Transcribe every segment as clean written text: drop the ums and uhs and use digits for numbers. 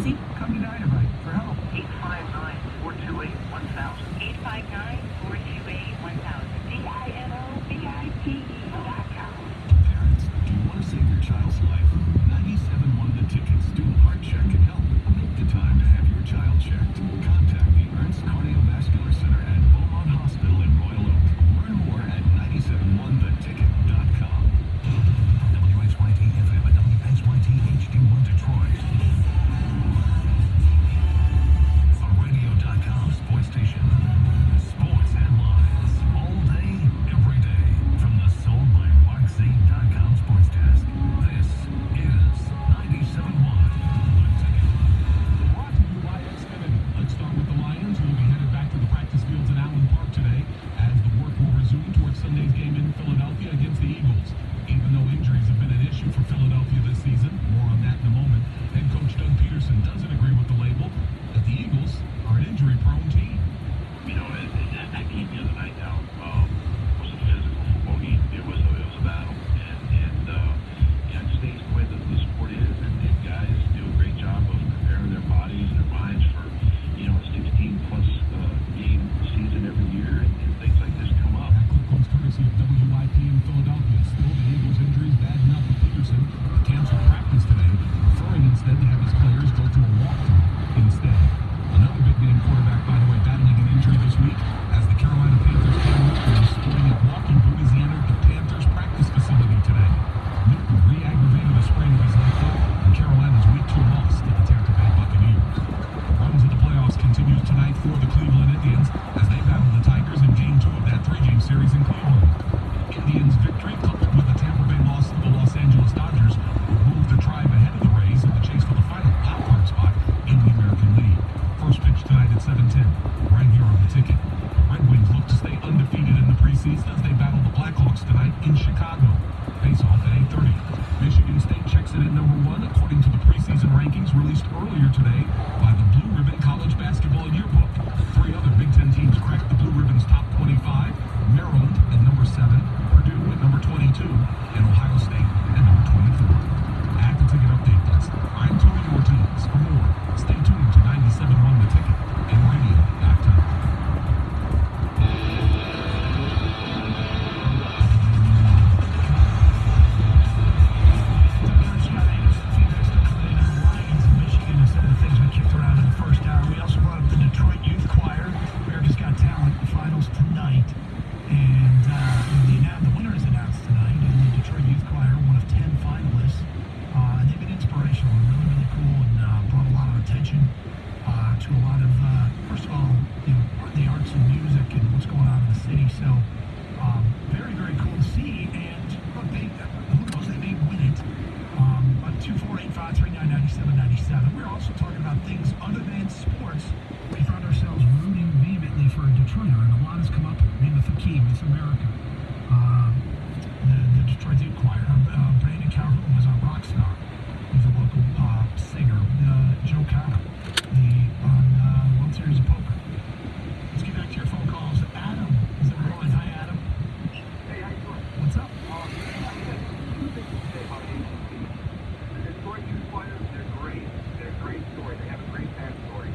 emergency? Come to Dynamite for help. 859-428-1000. 859-428-1000. DINOVITE.com. Parents, do you want to save your child's life? 97.1 The Ticket's student heart check can help. Make the time to have your child checked. Contact the Ernst Cardiovascular Center at Beaumont Hospital in Royal Oak. Learn more at 971theticket.com. WXYT FM and WXYT HD1 Detroit. A radio.com sports station. Sports headlines. All day, every day. From the Sold by WXYT.com sports desk. This is 97.1 The Ticket. Brought to you by Xfinity. Let's start with the Lions, who will be headed back to the practice fields in Allen Park today as the work will resume towards Sunday's game in Philadelphia against the Eagles. Even though injuries have been an issue for Philadelphia this season, more on that in a moment, head coach Doug Peterson doesn't agree with the label that the Eagles are an injury-prone team. You know, that game the other night now was a physical football game. It was a battle, and yeah, it stays the way that the sport is, and guys do a great job of preparing their bodies and their minds for, you know, a 16-plus game season every year, and things like this come up. That clip comes courtesy of WIP in Philadelphia. Still, the Eagles' injuries bad enough for Peterson to cancel practice today, preferring instead to have his players go to a walkthrough instead. Another big-name quarterback, by the way, battling an injury this week as the Carolina Panthers' Cam Newton is sporting a walking boot as he entered the Panthers' practice facility today. Newton re-aggravated a sprain of his left foot in Carolina's Week 2 loss to the Tampa Bay Buccaneers. The run to the playoffs continues tonight for the Cleveland Indians as they battle the Tigers in Game 2 of that 3-game series in Cleveland. Indians' victory, coupled with a Tampa Bay loss to the Los Angeles Dodgers, would move the Tribe ahead of the Rays in the chase for the final wildcard spot in the American League. First pitch tonight at 7:10, right here on The Ticket. The Red Wings look to stay undefeated in the preseason as they battle the Blackhawks tonight in Chicago. Face-off at 8:30. Michigan State checks in at number 1 according to the preseason rankings released earlier today by the Blue Ribbon College Basketball Yearbook. 3 other Big Ten teams cracked the Blue Ribbon's top 25. Maryland at number 7, Purdue at number 22, and Ohio State at number 24. At the Ticket Update Desk, I'm Tony Ortiz. For more, stay tuned to 97.1 The Ticket and radio.com. Michigan is some of the things we kicked around in the first hour. We also brought up the Detroit Youth Choir. America's Got Talent finals tonight. And the winner is announced tonight. And the Detroit Youth Choir, one of 10 finalists. And they've been inspirational and really, really cool and brought a lot of attention to a lot of, first of all, you know, the arts and music and what's going on in the city. So very, very cool to see. And look, who knows, they may win it. But 248-539-9797. We're also talking about things other than sports. We found ourselves rooting vehemently for a Detroiter, and a lot has come up in the Fakeem, Miss America. The Detroit Youth Choir. Brandon Calhoun was our rock star. He's a local singer. Joe Cotto, on World Series of Poker. Let's get back to your phone calls. Adam is on the line. Hi, Adam. Hey, how you doing? What's up? Two things to say about ACC. The Detroit Youth Choir, they're great. They're a great story. They have a great backstory.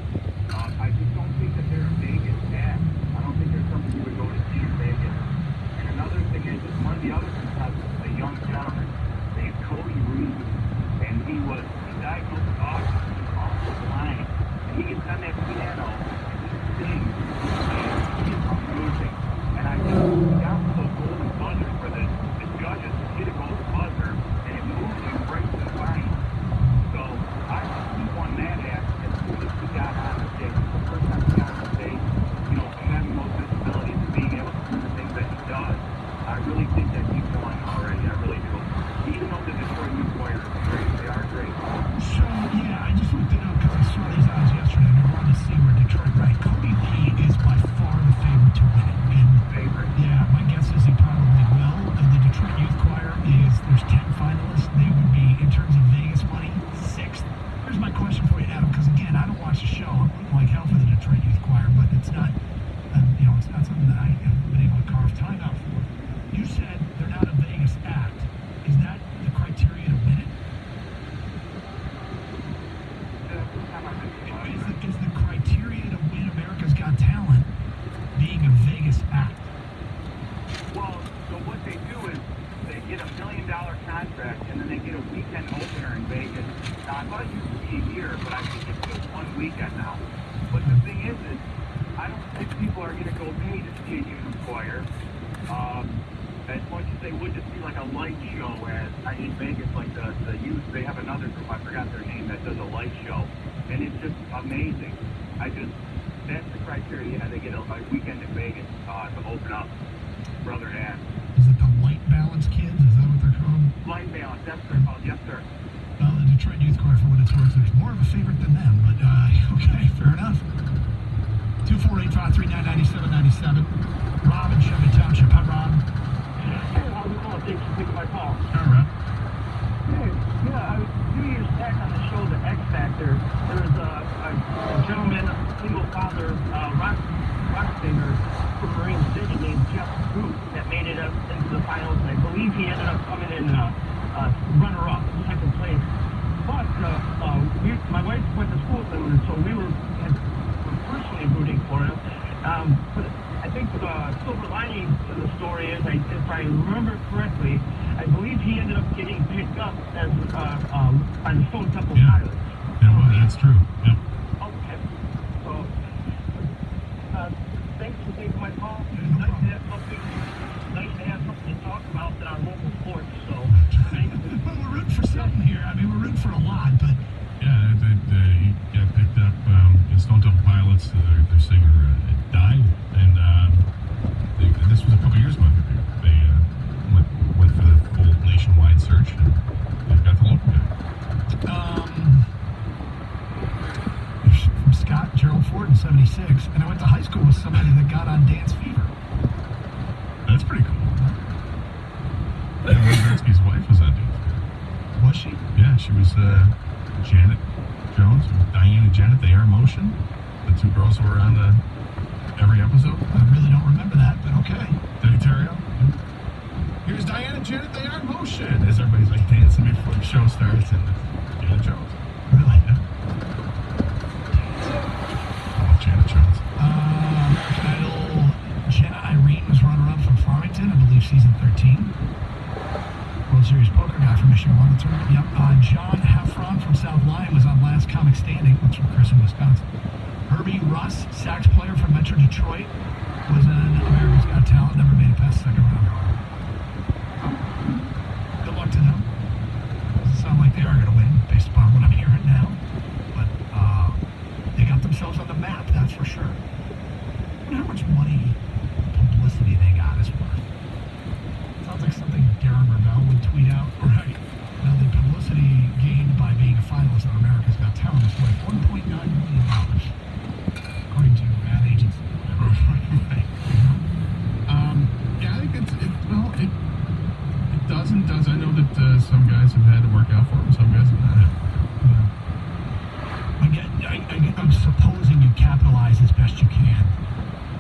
I just don't think that they're a Vegas act. I don't think they're something you would go to see in Vegas. And another thing is one of the other contestants, a young gentleman named Cody Reed, and he diagnosed with autism, also blind. And he gets on that piano and he sings. And he's amazing. And I just got to the golden buzzer for the judges to hit a golden buzzer, and it moves him right to the line. So I think he won that act as soon as he got on the stage. The first time he got on the stage, you know, from having most disabilities and being able to do the things that he does, I really think that he won already. I really do. Even though the Detroit Youth Choir is great, they are great. So, yeah, I just looked it up because I saw these odds yesterday, and I wanted to see where Detroit ranked. Cody Lee is by far the favorite to win it. And, Favorite. yeah, my guess is he probably will. The Detroit Youth Choir there's 10 finalists. They would be, in terms of Vegas money, 6th. Here's my question for you, Adam, because, again, I don't watch the show. I'm rooting like hell for the Detroit Youth Choir, but it's not, it's not something that I have been able to carve time out for. You said they're not a Vegas act. Is that the criteria to win it? The first time I I thought it used to be a year, but I think it's just one weekend now. But the thing is I don't think people are going to go pay to see a youth choir. As much as they would just be like a light show, as in Vegas, like the youth, they have another group, I forgot their name, that does a light show. And it's just amazing. That's the criteria. They get a weekend in Vegas to open up for other acts. Is it the Light Balance Kids? Is that what they're called? Light Balance, that's what they're called, yes sir. Well, the Detroit Youth Choir, for what it's worth, there's more of a favorite than them, but okay, fair enough. 248-539-9797. Rob in Chevy Township. Hi, Rob. Hey, how's it going? Thanks for taking my call. All right. Hey, yeah, I was 2 years back on the show, The X Factor. There was a gentleman, a single father, rock singer from Marine City named Jeff Root that made it up into the finals. And I believe he ended up coming in runner-up, second place. But my wife went to school with him, and so we were personally rooting for him. But I think the silver lining to the story is, if I remember correctly, I believe he ended up getting picked up as by the Stone Temple Pilots. Yeah, well, that's true. Yep. Okay. So, thanks for taking my call. No Nice problem. to have something to talk about in our local sports. So, thanks. Well, we're rooting for something here. I mean, we're rooting for a lot, but Yeah, he got picked up in Stone Temple Pilots. Their singer died, and this was a couple years ago. They went for the full nationwide search, and they've got the local guy. From Scott Gerald Ford in 76, and I went to high school with somebody that got on Dance Fever. That's pretty cool. Yeah, Wayne Gretzky's wife was on Dance. Was she? Yeah, she was Janet Jones, Diane and Janet. They are Motion. The two girls who were on every episode. I really don't remember that, but okay. Debbie Terrio. Here's Diane and Janet. They are Motion. As everybody's like dancing before the show starts, and Janet Jones. Really? Yeah. I love Janet Jones. American Idol, Jenna Irene was runner-up from Farmington, I believe season 13. World Series poker guy from Michigan won the tournament. Yep. John Heffron from South Lyon was on Last Comic Standing. That's from Chris in Wisconsin. Herbie Russ, sax player from Metro Detroit, was in America's Got Talent. Never made it past the second round. Good luck to them. Doesn't sound like they are going to win, based upon what I'm hearing now. But they got themselves on the map, that's for sure. I wonder how much money publicity they got is worth. Sounds like something Darren Ravel would tweet out. Right. Now, the publicity gained by being a finalist on America's Got Talent is worth $1.9 million, according to ad agency. Right. Yeah, I think it does and does. I know that some guys have had to work out for them, some guys have not had. I'm supposing you capitalize as best you can.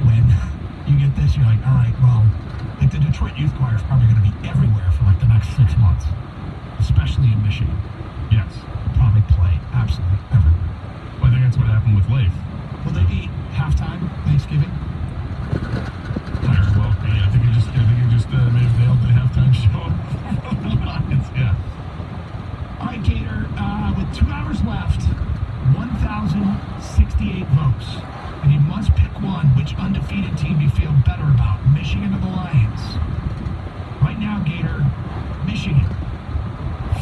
When you get this, you're like, all right, well, like the Detroit Youth Choir is probably going to be everywhere for like the next 6 months, especially in Michigan. Yes. Probably play absolutely everywhere. Well, I think that's what happened with Leif. Will they be halftime Thanksgiving? Very well. Yeah, I think you just maybe nailed the halftime show. Yeah. All right, Gator, with 2 hours left, 1,068 votes. And you must pick one. Which undefeated team you feel better about, Michigan or the Lions? Right now, Gator, Michigan,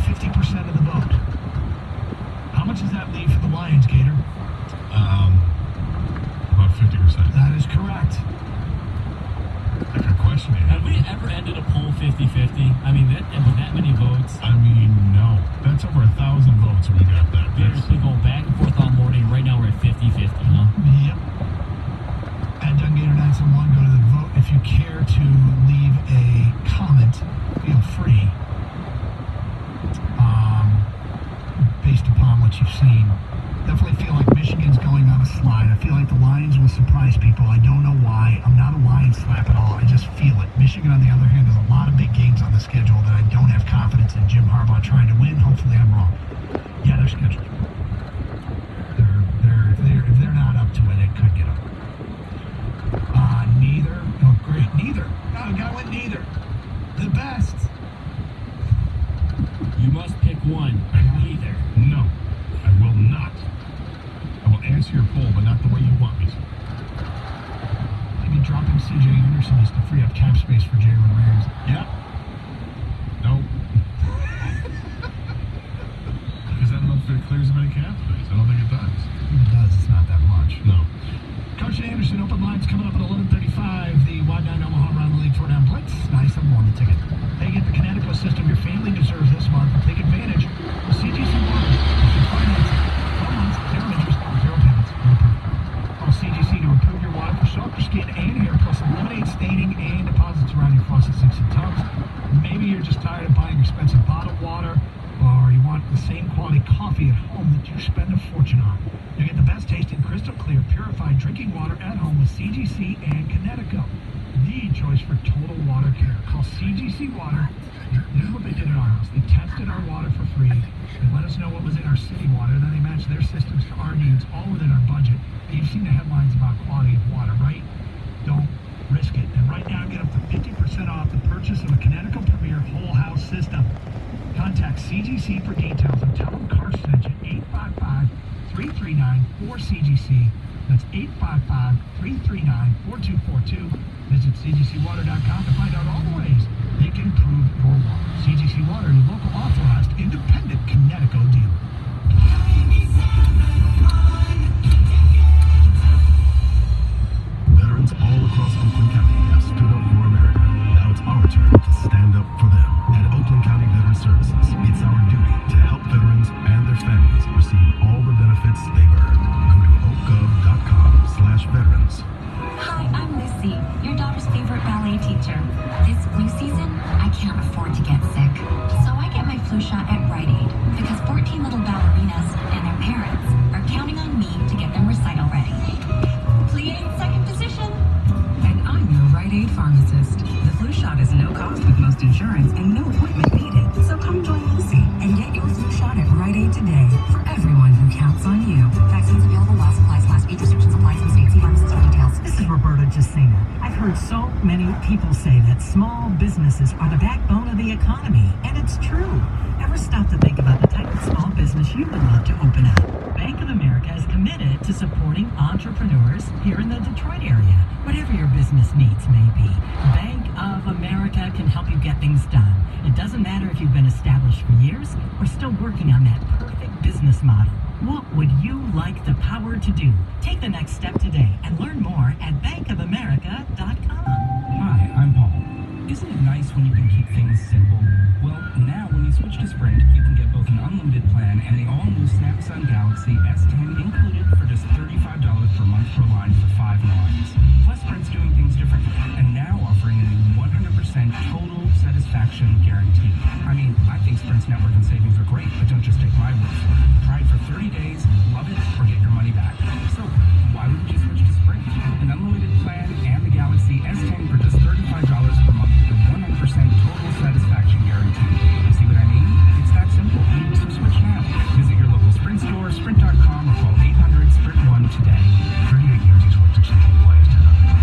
50% of the vote. How much does that leave for the Lions, Gator? About 50%. That is correct. Like a question. Have we ever ended a poll 50-50? I mean, with that many votes. I mean, no. That's over 1,000 votes we got that. Gators been going back and forth all morning. Right now we're at 50-50, huh? Yep. At Gator 971, go to the vote. If you care to leave a comment, feel free. Based upon what you've seen, definitely feel like Michigan's going on a slide. I feel like the Lions will surprise people. I don't know why. I'm not a Lions slap at all. I just feel it. Michigan, on the other hand, has a lot of big games on the schedule that I don't have confidence in Jim Harbaugh trying to win. Hopefully I'm wrong. Yeah, they're scheduled. If they're not up to it, it could get up. Neither. Oh, great. Neither. No, guy went neither. The best. You must pick one. Neither. No. clears of any cap space. I don't think it does. If it does, it's not that much. No. Coach Anderson, open lines coming up at 11:35. The Wide 9 Omaha Round the League Tour Down Blitz. 97.1 the ticket. Hey, get the Connecticut system. Your family deserves this month. Take advantage of CGC Water. You can finance 12 months, 0 interest, 0 payments. No problem. Call CGC to improve your water for softer skin and hair, plus eliminate staining and deposits around your faucet sinks and tubs. Maybe you're just tired of buying expensive bottled water, or you want the same quality coffee at home that you spend a fortune on. You get the best tasting, crystal clear, purified drinking water at home with CGC and Connecticut. The choice for total water care. Call CGC Water. This is what they did at our house. They tested our water for free. They let us know what was in our city water, and then they matched their systems to our needs, all within our budget. You've seen the headlines about quality of water, right? Don't risk it. And right now, get up to 50% off the purchase of a Connecticut Premier Whole House system. Contact CGC for details and tell them Car sent you. 855-339-4CGC. That's 855-339-4242. Visit cgcwater.com to find out all the ways they can improve your water. CGC Water, your local authorized independent Connecticut dealer. Veterans all across Oakland County have stood up for America. Now it's our turn to stand up for them. At Oakland County Veteran Services, it's our duty to help veterans and their families receive all the benefits they've earned. Go to oakgov.com/veterans. Hi, I'm Lucy, your daughter's favorite ballet teacher. This flu season, I can't afford to get sick. So I get my flu shot at Rite Aid because 14 little ballerinas and their parents are counting on me to get them recital ready. Plie in second position. And I'm your Rite Aid pharmacist. The flu shot is no cost with most insurance and no appointment needed. So come join Lucy and get your flu shot at Rite Aid today for everyone who counts on you. Vaccines available while supplies last. Age restrictions apply. Some states. See pharmacist for details. This is Roberta Jacina. I've heard so many people say that small businesses are the backbone of the economy, and it's true. Ever stop to think about the type of small business you would love to open up? Bank of America is committed to supporting entrepreneurs here in the Detroit area, whatever your business needs may be. Bank of America can help you get things done. It doesn't matter if you've been established for years or still working on that perfect business model. What would you like the power to do? Take the next step today and learn more at bankofamerica.com. Hi, I'm Paul. Isn't it nice when you can keep things simple? Well, now when you switch to Sprint, you can get both an unlimited plan and the all-new Samsung Galaxy S10 included for just $35 per month per line for 5 lines. Plus, Sprint's doing things differently and now offering a new 100% total satisfaction guarantee. I mean, I think Sprint's network and savings are great, but don't just take my word for it. Try it for 30 days, love it, or get your money back. So, why wouldn't you switch to Sprint? An unlimited plan and the Galaxy S10 for just $35 per month with a 100% total satisfaction guarantee. See what I mean? It's that simple. So switch now. Visit your local Sprint store, sprint.com, or call 800-SPRINT-1 today. 38 years he's worked exceptional players to nothing.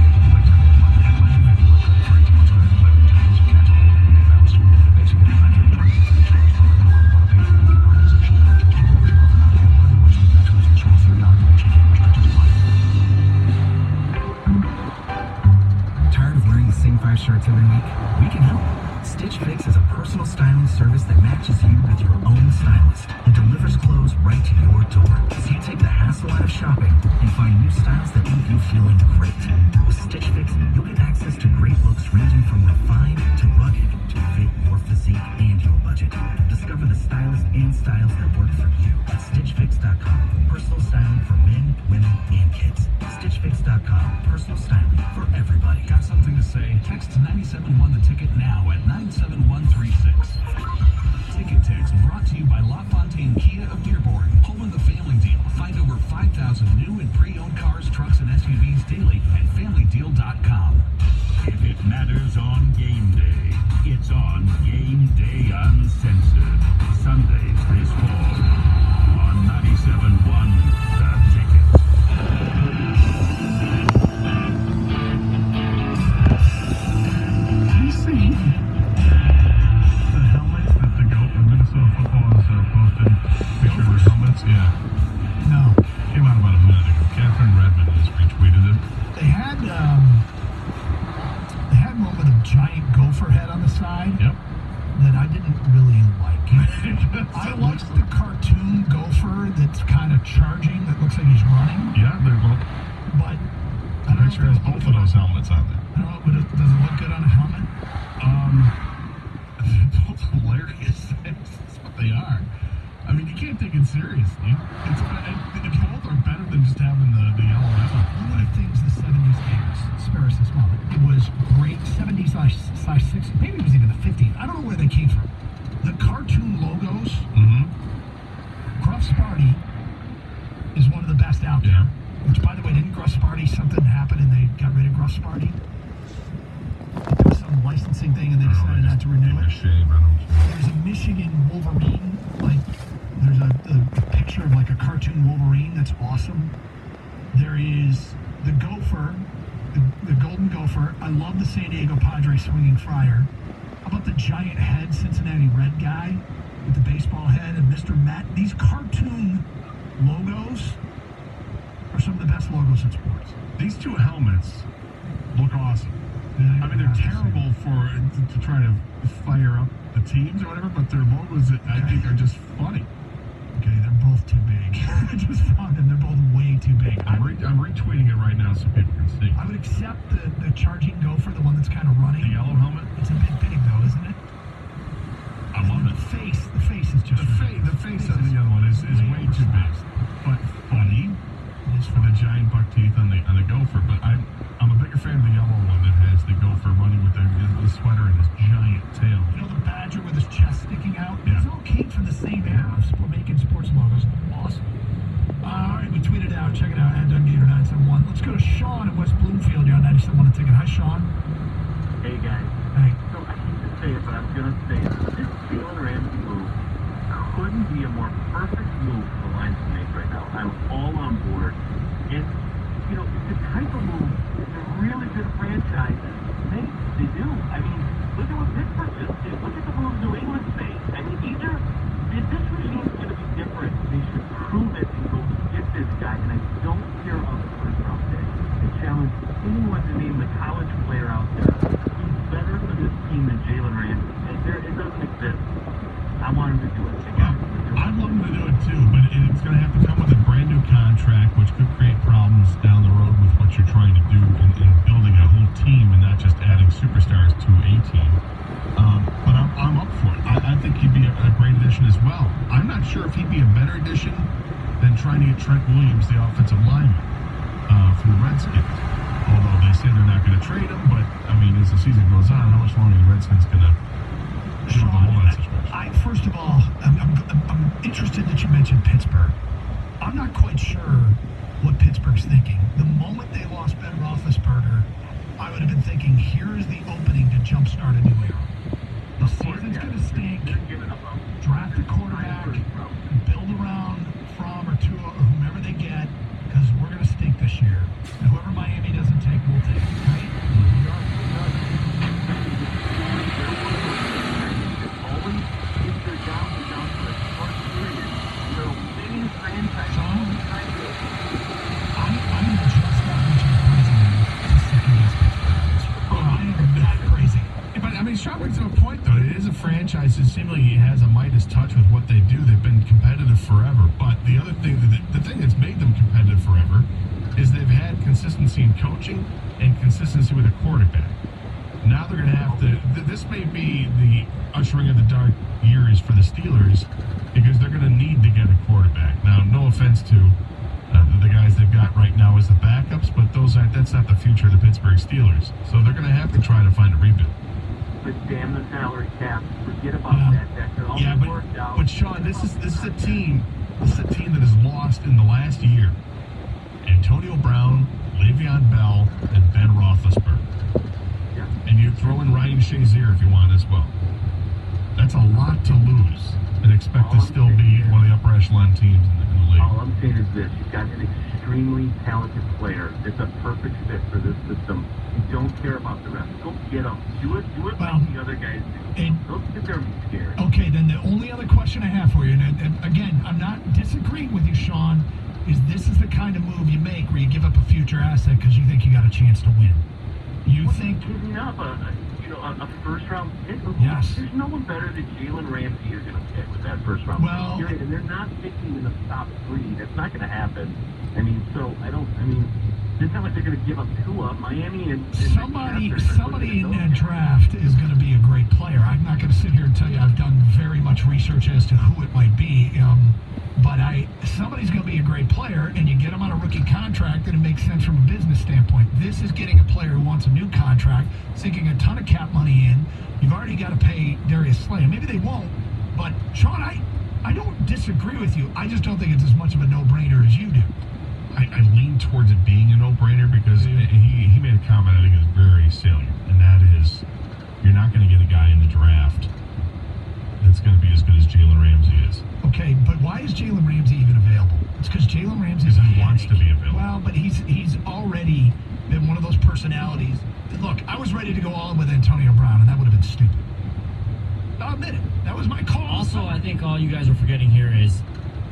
Tired of wearing the same 5 shirts every week? We can help. Stitch Fix is a personal styling service that matches you with your own stylist and delivers clothes right to your door. So you take the hassle out of shopping and find new styles that leave you feeling great. With Stitch Fix, you'll get access to great looks ranging from refined to rugged to fit your physique and your budget. Discover the stylists and styles that work for you at StitchFix.com. Personal styling for men, women, and kids. StitchFix.com. Personal styling for everybody. Got something to say? Text 971 the ticket now at 97136. Ticket text brought to you by LaFontaine Kia of Dearborn. Home of the Family Deal. Find over 5,000 new and pre-owned cars, trucks, and SUVs daily at FamilyDeal.com. If it matters on game day, it's on Game Day Uncensored. Sundays this fall on 97.1 The Ticket. Have you seen the helmets that the Minnesota football has posted? Picture of their helmets? Yeah. No. Came out about a minute ago. Catherine Redmond has retweeted it. They had one with a giant gopher head on the side. Yep. That I didn't really like. I liked the cartoon gopher charging that looks like he's running. Yeah, they're both. But I I'm don't not sure has both of those helmets on there. I don't know. Does it look good on a helmet? They're both hilarious. That's what they are. I mean, you can't take it seriously. Both are better than just having the yellow helmet. One of the things the 70s gave us, spare us this moment, it was great 70s/60s, maybe it was even the 50s. I don't know where they came from. The cartoon logos, Gruff Sparty is one of the best out there. Yeah. Which, by the way, didn't Gruff Sparty, something happened and they got rid of Gruff Sparty? There was some licensing thing and they decided not to renew it. Shame, I don't care. There's a Michigan Wolverine, like, there's a picture of like a cartoon Wolverine that's awesome. There is the Gopher, the Golden Gopher. I love the San Diego Padres swinging friar. How about the giant head Cincinnati Red guy with the baseball head and Mr. Matt? These cartoon logos are some of the best logos in sports. These two helmets look awesome. I mean, they're terrible to try to fire up the teams or whatever, but their logos, I think, are just funny. Okay, they're both too big. I just found them. They're both way too big. I'm retweeting it right now so people can see. I would accept the charging Gopher, the one that's kind of running. The yellow helmet? It's a bit big, though, isn't it? I love it. The face is just... The face of the other one is way too big. But funny for the giant buck teeth on the Gopher. But I'm a bigger fan of the yellow one that has the Gopher running with the sweater and his giant tail. You know the badger with his chest sticking out? Yeah. It's all came from the same era of making sports logos. Awesome. All right, we tweeted out. Check it out. @DougGator971. Let's go to Sean in West Bloomfield. You're on 97.1 The Ticket. Hi, Sean. Hey, guys. Hey. So I hate to say it, but I'm going to say it. This Jalen Ramsey move couldn't be a more perfect move for the Lions to make right now. I'm all on board. And, you know, it's the type of move that the really good franchises make. They do. I mean, look at what Pittsburgh just did. Look at the moves New England made. I mean, either if this regime's going to be different, they should prove it and go get this guy. And I don't care about the first round pick. I challenge anyone to name the college player out there who's better for this team than Jalen Ramsey. And it doesn't exist. I want him to do it. I'd love him to do it too, but it's going to have to come with a brand new contract, which could create problems down the road with what you're trying to do in building a whole team and not just adding superstars to a team. But I'm up for it. I think he'd be a great addition as well. I'm not sure if he'd be a better addition than trying to get Trent Williams, the offensive lineman, from the Redskins. Although they say they're not going to trade him, but I mean, as the season goes on, how much longer are the Redskins going to Sean, first of all, I'm interested that you mentioned Pittsburgh. I'm not quite sure what Pittsburgh's thinking. The moment they lost Ben Roethlisberger, I would have been thinking, here's the opening to jumpstart a new era. The season's going to stink. Draft a quarterback, build around Fromm or Tua or whomever they get, because we're going to stink this year. And whoever Miami doesn't take, we'll take, right? Sean brings up a point, though. It is a franchise that seemingly has a Midas touch with what they do. They've been competitive forever. But the other thing, the thing that's made them competitive forever is they've had consistency in coaching and consistency with a quarterback. Now they're going to have to... This may be the ushering of the dark years for the Steelers because they're going to need to get a quarterback. Now, no offense to the guys they've got right now as the backups, but that's not the future of the Pittsburgh Steelers. So they're going to have to try to find a rebuild. But damn the salary cap. Forget about that. That could all be worked out. But Sean, this is a team that has lost in the last year. Antonio Brown, Le'Veon Bell, and Ben Roethlisberger. Yeah. And you throw in Ryan Shazier if you want as well. That's a lot to lose and expect to still be one of the upper echelon teams in the league. All I'm saying is this. You've got an extremely talented player that's a perfect fit for this system. You don't care about the rest. Go get them. Do it like the other guys do. Don't sit there and be scared. Okay, then the only other question I have for you, and again, I'm not disagreeing with you, Sean, is this is the kind of move you make where you give up a future asset because you think you got a chance to win. You think... Giving up a first-round pick. Yes. There's no one better than Jalen Ramsey you're going to pick with that first-round Well- pick, period. And they're not picking in the top 3. That's not going to happen. It's not like they're going to give up Tua. Miami and Somebody Stafford in that draft is going to be a great player. I'm not going to sit here and tell you I've done very much research as to who it might be, but somebody's going to be a great player, and you get him on a rookie contract, and it makes sense from a business standpoint. This is getting a player who wants a new contract, sinking a ton of cap money in. You've already got to pay Darius Slay. Maybe they won't, but Sean, I don't disagree with you. I just don't think it's as much of a no-brainer as you do. I lean towards it being a no-brainer because he made a comment I think is very salient, and that is you're not going to get a guy in the draft that's going to be as good as Jalen Ramsey is. Okay, but why is Jalen Ramsey even available? It's because Jalen Ramsey wants to be available. Well, but he's already been one of those personalities. Look, I was ready to go all in with Antonio Brown, and that would have been stupid. I'll admit it. That was my call. Also, I think all you guys are forgetting here is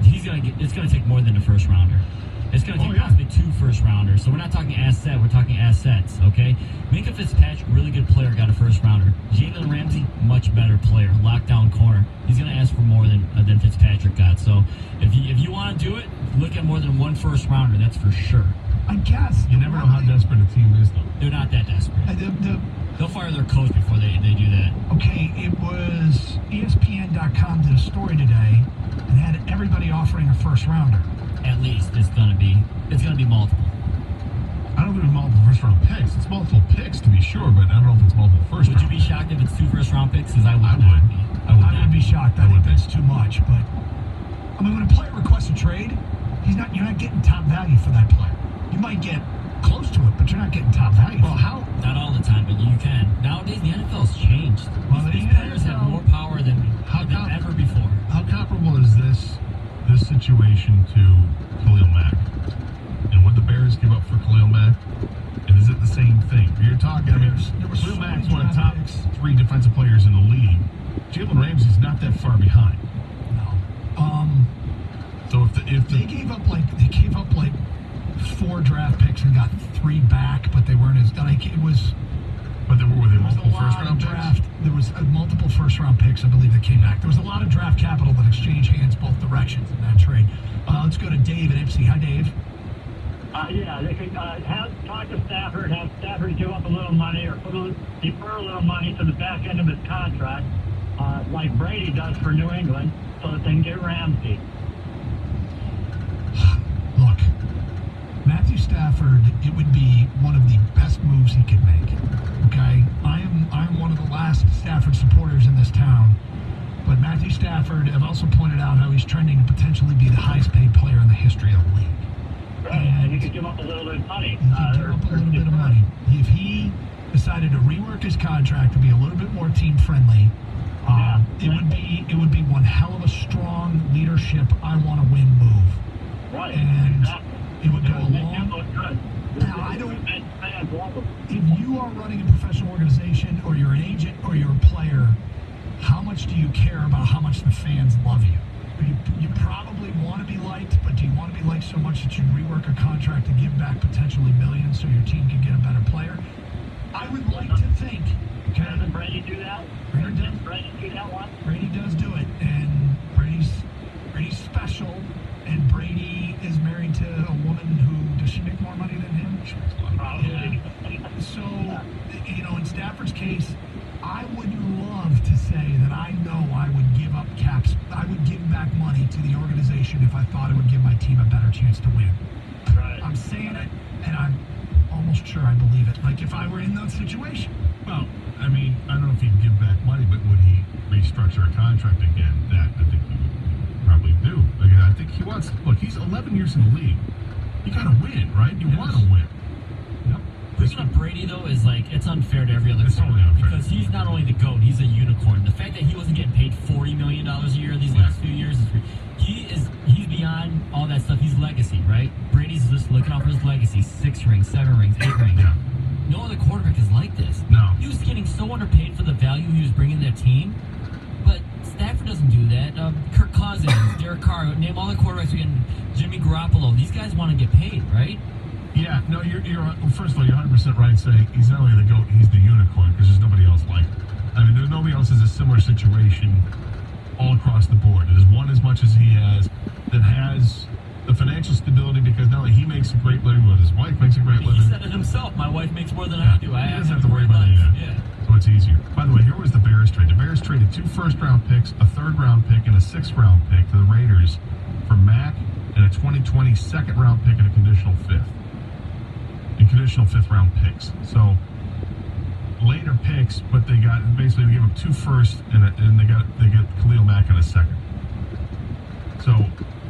it's going to take more than a first rounder. It's going to take possibly 2 first-rounders. So we're not talking asset, we're talking assets, okay? Minka Fitzpatrick, really good player, got a first-rounder. Jalen Ramsey, much better player, lockdown corner. He's going to ask for more than Fitzpatrick got. So if you want to do it, look at more than 1 first-rounder, that's for sure. I guess. You never know how desperate a team is, though. They're not that desperate. They'll fire their coach before they do that. Okay, it was ESPN.com did a story today and had everybody offering a first-rounder. At least it's gonna be multiple. I don't think it's multiple first-round picks. It's multiple picks to be sure, but I don't know if it's multiple first. Would you be shocked if it's 2 first-round picks? Because I would. I would be shocked. I think that's too much. But I mean, when a player requests a trade, you're not getting top value for that player. You might get close to it, but you're not getting top value. Well, not all the time, but you can. Nowadays, the NFL's changed. These players have more power than ever before. How comparable is this situation to Khalil Mack? And would the Bears give up for Khalil Mack? And is it the same thing? You're talking, Khalil Mack's one of the top 3 defensive players in the league. Jalen Ramsey's not that far behind. No. So if they gave up like 4 draft picks and got 3 back, but they weren't as like it was. But were they multiple first-round draft. picks? There was multiple first-round picks, I believe, that came back. There was a lot of draft capital that exchanged hands both directions in that trade. Let's go to Dave at Ipsy. Hi, Dave. They could talk to Stafford, have Stafford give up a little money or defer a little money to the back end of his contract, like Brady does for New England, so that they can get Ramsey. Look, Matthew Stafford, it would be one of the best moves he could make. Okay, I'm one of the last Stafford supporters in this town, but Matthew Stafford, I've also pointed out how he's trending to potentially be the highest paid player in the history of the league. Right, and he could give up a little bit of money. He could give up a little bit of money. If he decided to rework his contract to be a little bit more team friendly, it would be one hell of a strong leadership, I want to win move. Right, and exactly. It would go Make along. him look good. Now, if you are running a professional organization, or you're an agent, or you're a player, how much do you care about how much the fans love you? You probably want to be liked, but do you want to be liked so much that you rework a contract to give back potentially millions so your team can get a better player? I would like to think. Doesn't Brady do that? Brady do that one? Brady does do it, and Brady's special, and Brady is married to a woman who, does she make more money than him? Probably. Yeah. So, in Stafford's case, I would love to say that I know I would give up caps. I would give back money to the organization if I thought it would give my team a better chance to win. Right. I'm saying it, and I'm almost sure I believe it. Like if I were in that situation. Well, I don't know if he'd give back money, but would he restructure a contract again? That I think he would probably do. I think he wants. Look, he's 11 years in the league. You got to win, right? You want to win. Yep. Bringing up Brady, though, is it's unfair to every other It's totally quarterback unfair. because he's not only the GOAT, he's a unicorn. The fact that he wasn't getting paid $40 million a year these last few years he's beyond all that stuff. He's legacy, right? Brady's just looking out for his legacy. 6 rings, 7 rings, 8 rings. Yeah. No other quarterback is like this. No. He was getting so underpaid for the value he was bringing to their team, but Stafford doesn't do that. Kirk Cousins, Derek Carr, name all the quarterbacks we get. Jimmy Garoppolo. These guys want to get paid, right? Yeah, no, well, first of all, you're 100% right saying he's not only the GOAT, he's the unicorn, because there's nobody else like him. I mean, there's nobody else has a similar situation all across the board. There's one as much as he has that has the financial stability, because not only he makes a great living, but his wife makes a great living. He said it himself. My wife makes more than I do. He doesn't have to worry about any of that. Yeah. So it's easier. By the way, here was the Bears trade. The Bears traded 2 first-round picks, a third-round pick, and a 6th-round pick to the Raiders for Mack and a 2020 second-round pick and a conditional 5th. And conditional 5th-round picks. So later picks, but they got basically they gave up 2 firsts and they get Khalil Mack in a 2nd. So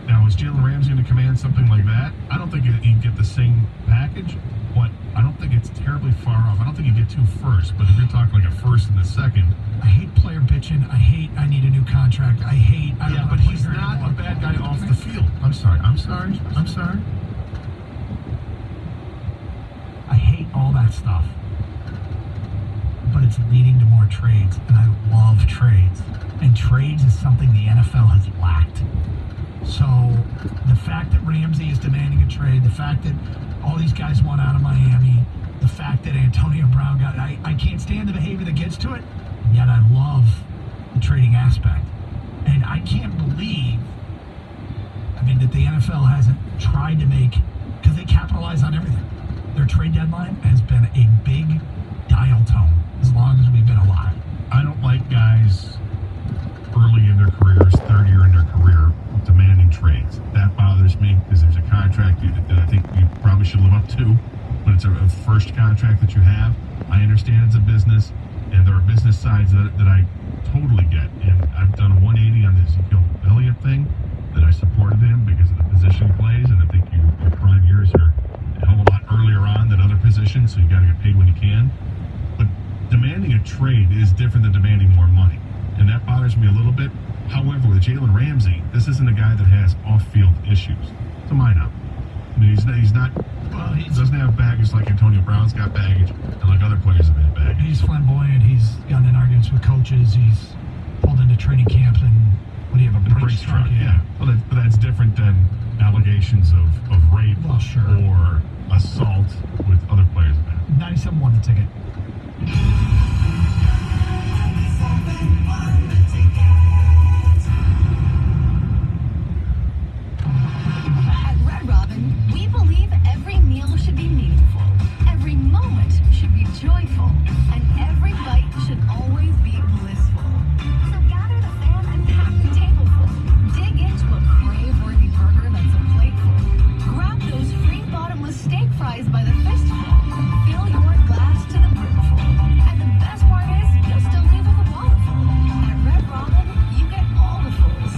now is Jalen Ramsey going to command something like that? I don't think he'd get the same package, but I don't think it's terribly far off. I don't think he'd get 2 firsts, but if you're talking like a 1st and a 2nd. I hate player bitching. I need a new contract. I Yeah, don't but wanna play he's here not anymore. a bad guy off the field. I'm sorry. I hate all that stuff. But it's leading to more trades, and I love trades. And trades is something the NFL has lacked. So the fact that Ramsey is demanding a trade, the fact that all these guys want out of Miami, the fact that Antonio Brown got, I can't stand the behavior that gets to it, and yet I love the trading aspect. And I can't believe, that the NFL hasn't tried to make, because they capitalize on everything. Their trade deadline has been a big dial tone as long as we've been alive. I don't like guys early in their careers, third year in their career, demanding trades. That bothers me because there's a contract that I think you probably should live up to, but it's a first contract that you have. I understand it's a business, and there are business sides that I totally get. And I've done a 180 on the Ezekiel Elliott thing, that I supported him because of the position he plays, and I think your prime years are a hell of a lot earlier on than other positions, so you got to get paid when you can. But demanding a trade is different than demanding more money, and that bothers me a little bit. However, with Jalen Ramsey, this isn't a guy that has off-field issues, to my knowledge. He's not. Well, he doesn't have baggage like Antonio Brown's got baggage, and like other players have had baggage. He's flamboyant. He's gotten in arguments with coaches. He's pulled into training camps and what do you have, a brakes truck? Yeah. Well, but that's different than allegations of rape or assault with other players. 97 won the ticket. At Red Robin, we believe every meal should be meaningful, every moment should be joyful, and every bite should always be blissful. So gather the fam and pack the table full. Dig into a crave-worthy burger that's a plateful. Grab those free bottomless steak fries by the fistful. Fill your glass to the brimful. And the best part is, you'll still leave with a wallet full. At Red Robin, you get all the fulls.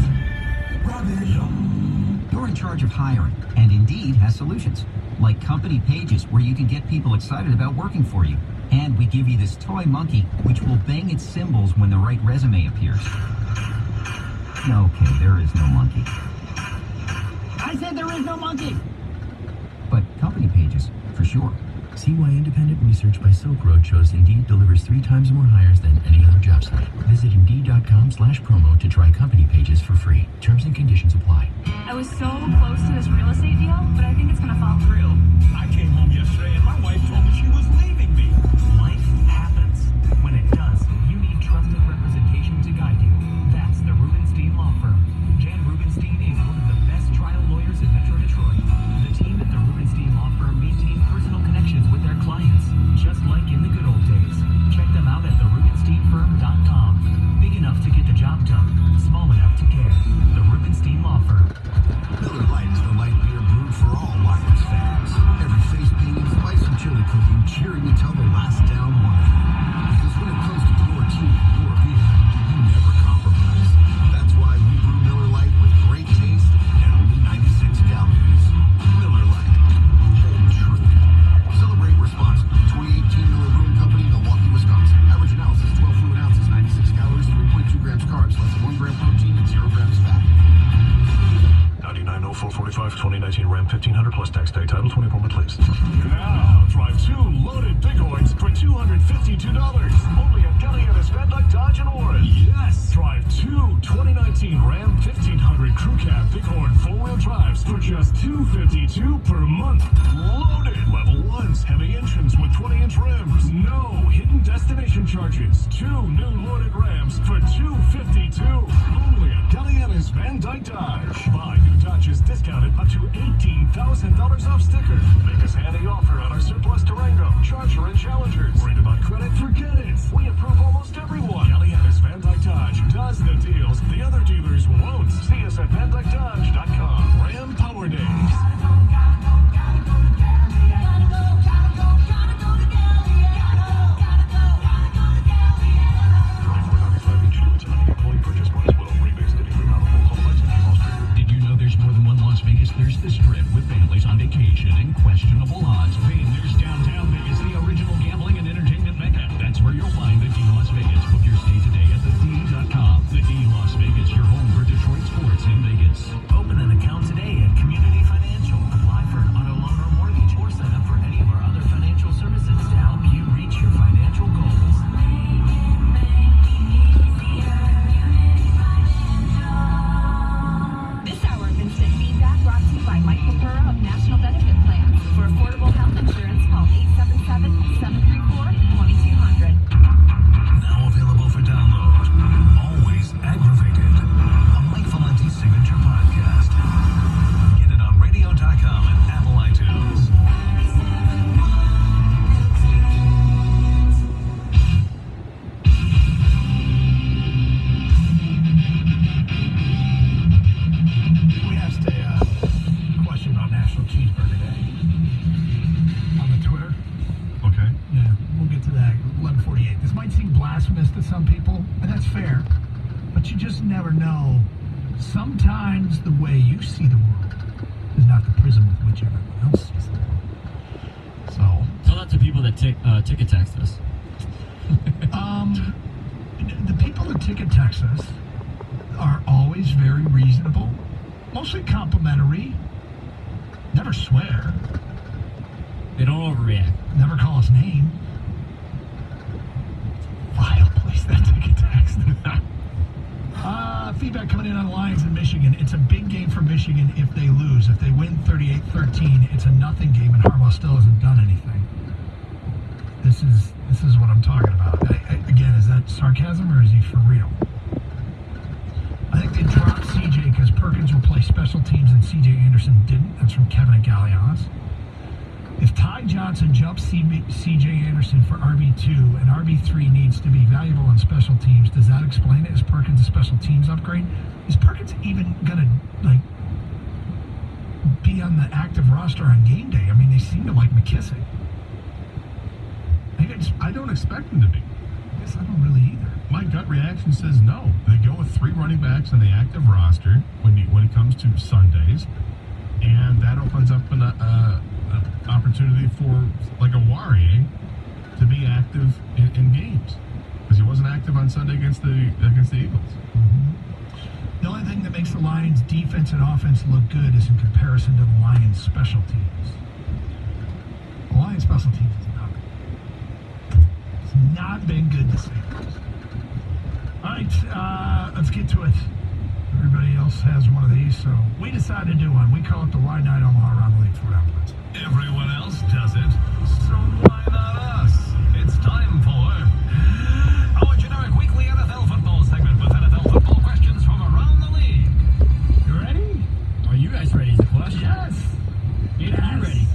You're in charge of hiring, and Indeed has solutions, like company pages where you can get people excited about working for you. And we give you this toy monkey, which will bang its cymbals when the right resume appears. Okay, there is no monkey. I said there is no monkey. But company pages, for sure. See why independent research by Silk Road shows Indeed delivers 3 times more hires than any other job site. Visit Indeed.com/promo to try company pages for free. Terms and conditions apply. I was so close to this real estate deal, but I think it's gonna fall through. I came home yesterday and my wife told me she was leaving me. Life happens. When it does, you need trusted representation to guide you. That's the Rubenstein Law Firm. Jan Rubenstein is one of the best trial lawyers in Metro Detroit. The team at the Rubenstein Law Firm maintain personal connections with their clients, just like in the good old days. Check them out at therubensteinfirm.com. Big enough to get the job done, small enough to care. The Rubenstein Law Firm. Miller Lite is the light beer brewed for all Lions fans. Every face painting, spice, and chili cooking, cheering until the last down one. Because when it comes to your team and your beer, you never compromise. That's why we brew Miller Lite with great taste and only 96 calories. Miller Lite, hold true. Celebrate responsibly. 2018 Miller Brewing Company, Milwaukee, Wisconsin. Average analysis: 12 fluid ounces, 96 calories, 3.2 grams carbs, less than 1 gram protein, and 0 grams fat. 990445 2019 Ram 1500 plus tax day. Title 24 month lease. Now, drive 2 loaded Bighorns for $252. Only at Gallagher's Medlock Dodge and Warren. Yes, drive 2 2019 Ram 1500 Crew Cab Bighorn 4-wheel drives for just $252 per month. Loaded. Level 1's heavy engines with 20-inch rims. No hidden destination charges. 2 new loaded Rams for $252. Only at Galliana's Van Dyke Dodge. Buy new Dodges discounted up to $18,000 off sticker. Make us handy offer on our surplus Durango, Charger, and Challengers. Worried about credit? Forget it. We approve almost everyone. Galliana's Van Dyke Dodge does the deals the other dealers won't. See us at VanDykeDodge.com. Ram Power Days. Did you know there's more than one Las Vegas? There's the Strip with families on vacation and questionable odds. Then there's downtown Vegas, the original gambling and entertainment mecca. That's where you'll find the D Las Vegas. Book your stay today at thed.com. The D Las Vegas, your home for Detroit sports in Vegas. Open an account today at Community Financial. Apply for an auto loan or mortgage, or sign up for any of our other financial services to help you reach your financial goals. This hour of instant feedback brought to you by Mike Papura of National Benefit Plans. For affordable health insurance, call 877-734-2200. Now available for download. Always Aggravated. A Mike Valenti signature podcast. Get it on radio.com and Apple iTunes. We asked a question about National Cheeseburger Day on the Twitter. Okay. Yeah, we'll get to that. 11:48. This might seem blasphemous to some people, and that's fair. But you just never know. Sometimes the way you see the world is not the prism with which everyone else sees the world. So, Tell that to people that ticket text us. the people that ticket text us are always very reasonable, mostly complimentary, never swear, They don't overreact. never call us name. Vile place, that ticket text. Feedback coming in on Lions in Michigan. It's a big game for Michigan if they lose. If they win 38-13, it's a nothing game, and Harbaugh still hasn't done anything. This is what I'm talking about. Again, is that sarcasm or is he for real? I think they dropped CJ because Perkins will play special teams and CJ Anderson didn't. That's from Kevin at Gallianas. If Ty Johnson jumps CJ Anderson for RB2 and RB3 needs to be valuable on special teams, does that explain it? Is Perkins a special teams upgrade? Is Perkins even going to be on the active roster on game day? I mean, they seem to like McKissick. I don't expect them to be. I guess I don't really either. My gut reaction says no. They go with 3 running backs on the active roster when it comes to Sundays, and that opens up an opportunity for like a Warrior to be active in games because he wasn't active on Sunday against the Eagles. Mm-hmm. The only thing that makes the Lions defense and offense look good is in comparison to the Lions special teams. The Lions special teams is not been good this year. All right, let's get to it. Everybody else has one of these, so we decided to do one. We call it the Wide Night Omaha around the league 4 down plays. Everyone else does it, so why not us? It's time for our generic weekly NFL football segment with NFL football questions from around the league. You ready? Are you guys ready is the question? Yes. Are you ready?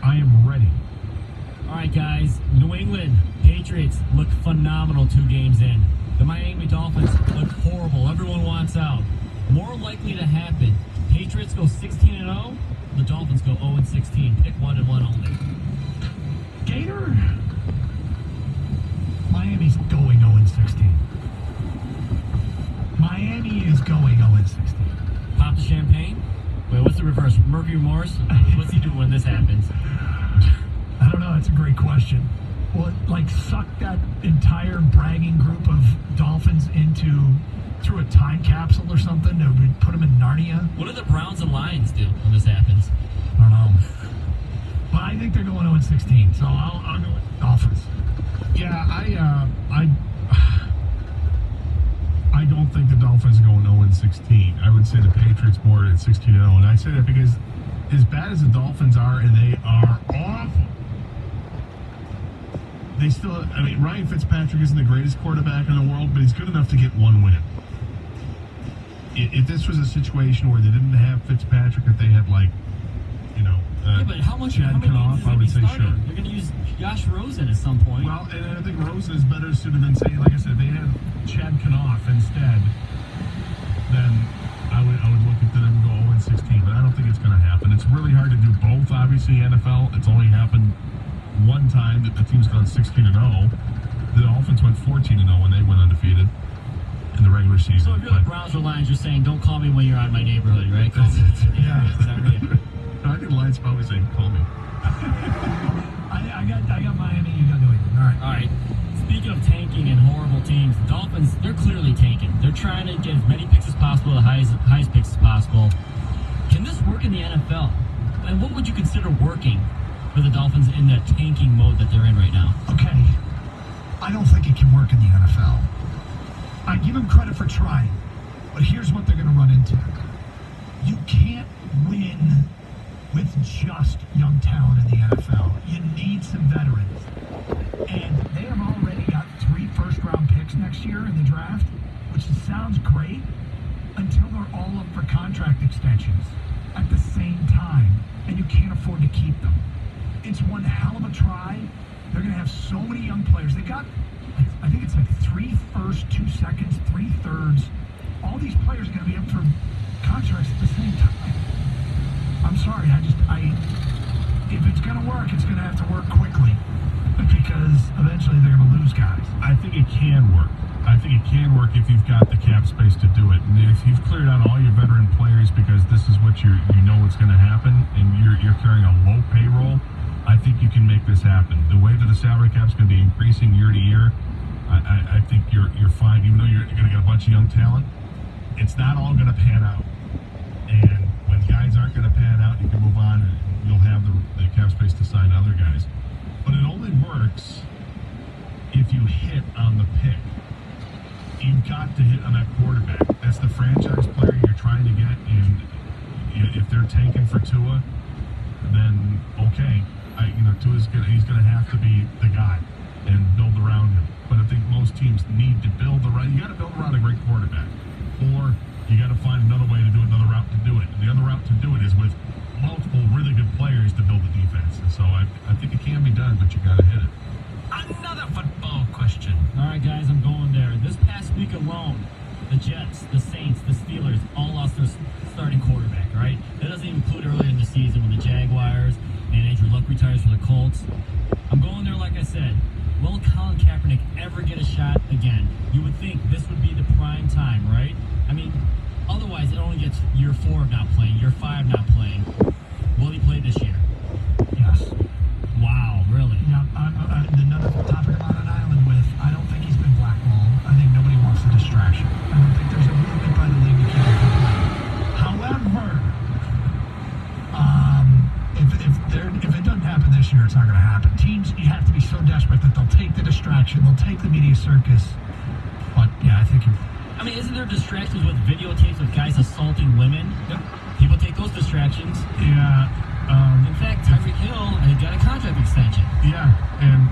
I am ready. All right, guys. New England Patriots look phenomenal 2 games in. The Miami Dolphins look horrible. Everyone wants out. More likely to happen. Patriots go 16-0. The Dolphins go 0-16. Pick 1 and 1 only. Gator. Miami's going 0-16. Miami is going 0-16. Pop the champagne. Wait, what's the reverse? Murphy Morse? What's he doing when this happens? I don't know. That's a great question. Well, suck that entire bragging group of Dolphins through a time capsule or something to put them in Narnia. What do the Browns and Lions do when this happens? I don't know. But I think they're going 0-16, so I'll go with Dolphins. Yeah, I I don't think the Dolphins are going 0-16. I would say the Patriots more at 16-0. And I say that because as bad as the Dolphins are, and they are awful, they still, I mean, Ryan Fitzpatrick isn't the greatest quarterback in the world, but he's good enough to get one win. If this was a situation where they didn't have Fitzpatrick, if they had, like, but how much Chad Kanoff, I would say sure. You're going to use Josh Rosen at some point. Well, and I think Rosen is better suited than, say, like I said, they had Chad Kanoff instead, then I would look at them and go 0-16, but I don't think it's going to happen. It's really hard to do both, obviously, NFL. It's only happened one time that the team's gone 16-0. The Dolphins went 14-0 when they went undefeated in the regular season. So if you're the Browns or Lions, you're saying, don't call me when you're out of my neighborhood, right? Call me Yeah. I think the Lions probably saying, call me. I got Miami, you got New England. All right. Speaking of tanking and horrible teams, the Dolphins, they're clearly tanking. They're trying to get as many picks as possible, the highest picks as possible. Can this work in the NFL? And what would you consider working for the Dolphins in that tanking mode that they're in right now? Okay. I don't think it can work in the NFL. I give them credit for trying, but here's what they're going to run into. You can't win with just young talent in the NFL. You need some veterans. And they have already got 3 first-round picks next year in the draft, which sounds great until they're all up for contract extensions at the same time, and you can't afford to keep them. It's one hell of a try. They're going to have so many young players. They got, I think it's like 3 firsts, 2 seconds, 3 thirds. All these players are going to be up for contracts at the same time. I'm sorry, if it's going to work, it's going to have to work quickly because eventually they're going to lose guys. I think it can work. I think it can work if you've got the cap space to do it. And if you've cleared out all your veteran players because this is what you know what's going to happen and you're carrying a low payroll, I think you can make this happen. The way that the salary cap's going to be increasing year to year, I think you're fine. Even though you're going to get a bunch of young talent, it's not all going to pan out. And when guys aren't going to pan out, you can move on and you'll have the cap space to sign other guys. But it only works if you hit on the pick. You've got to hit on that quarterback. That's the franchise player you're trying to get. And if they're tanking for Tua, then okay. Tua's he's going to have to be the guy and build around him. But I think most teams need to build around. You got to build around a great quarterback, or you got to find another way to do it, another route to do it. And the other route to do it is with multiple really good players to build a defense. And so I think it can be done, but you got to hit it. Another football question. All right, guys, I'm going there. This past week alone, the Jets, the Saints, the Steelers all lost their starting quarterback, right? That doesn't even include earlier in the season when the Jaguars and Andrew Luck retires for the Colts. I'm going there, like I said. Will Colin Kaepernick ever get a shot again? You would think this would be the prime time, right? I mean, otherwise it only gets year 4 of not playing, year 5 not playing. Will he play this year? Yes. Wow, really? Now, another topic I'm on an island with, I don't think he's been blackballed. I think nobody wants the distraction. I don't think there's a movement by the league to keep him from playing. However, if it doesn't happen this year, it's not going to happen. Teams, you have to be so desperate that they'll take the distraction, they'll take the media circus. But, yeah, I think isn't there distractions with videotapes of guys assaulting women? Yep. People take those distractions. Yeah. In fact, Tyreek Hill got a contract extension. Yeah, and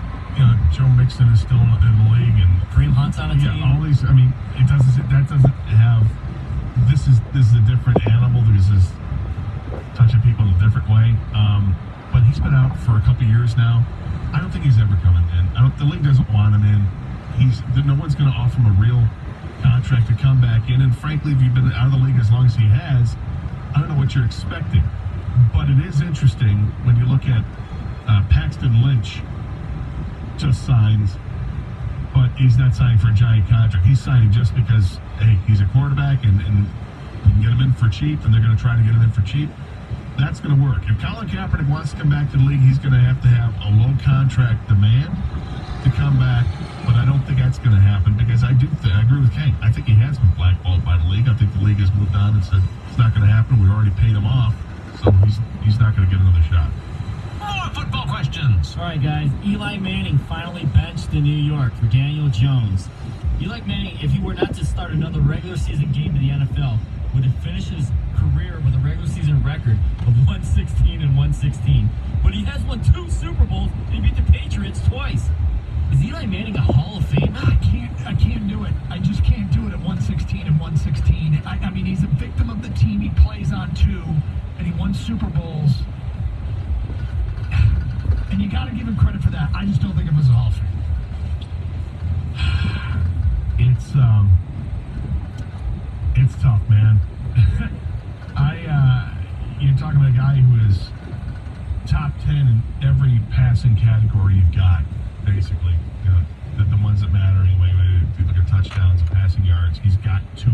Joe Mixon is still in the league, and Kareem Hunt's on a team. Yeah, all these. I mean, that doesn't have. This is a different animal. This is touching people in a different way. But he's been out for a couple years now. I don't think he's ever coming in. The league doesn't want him in. No one's going to offer him a real contract to come back in. And frankly, if you've been out of the league as long as he has, I don't know what you're expecting. But it is interesting when you look at Paxton Lynch just signs, but he's not signing for a giant contract. He's signing just because, hey, he's a quarterback and you can get him in for cheap, and they're going to try to get him in for cheap. That's going to work. If Colin Kaepernick wants to come back to the league, he's going to have a low contract demand to come back, but I don't think that's going to happen because I agree with Kane. I think he has been blackballed by the league. I think the league has moved on and said it's not going to happen. We already paid him off, so he's not going to get another shot. More football questions. All right, guys. Eli Manning finally benched in New York for Daniel Jones. Eli Manning, if he were not to start another regular season game in the NFL, would have finished his career with a regular season record of 116 and 116. But he has won 2 Super Bowls and he beat the Patriots twice. Is Eli Manning a Hall of Famer? I can't do it. I just can't do it at 116 and 116. I mean, he's a victim of the team he plays on too, and he won Super Bowls. And you got to give him credit for that. I just don't think of him as a Hall of Fame. It's tough, man. You're talking about a guy who is top 10 in every passing category you've got, basically. You know, the ones that matter anyway. If you look at touchdowns and passing yards, he's got 2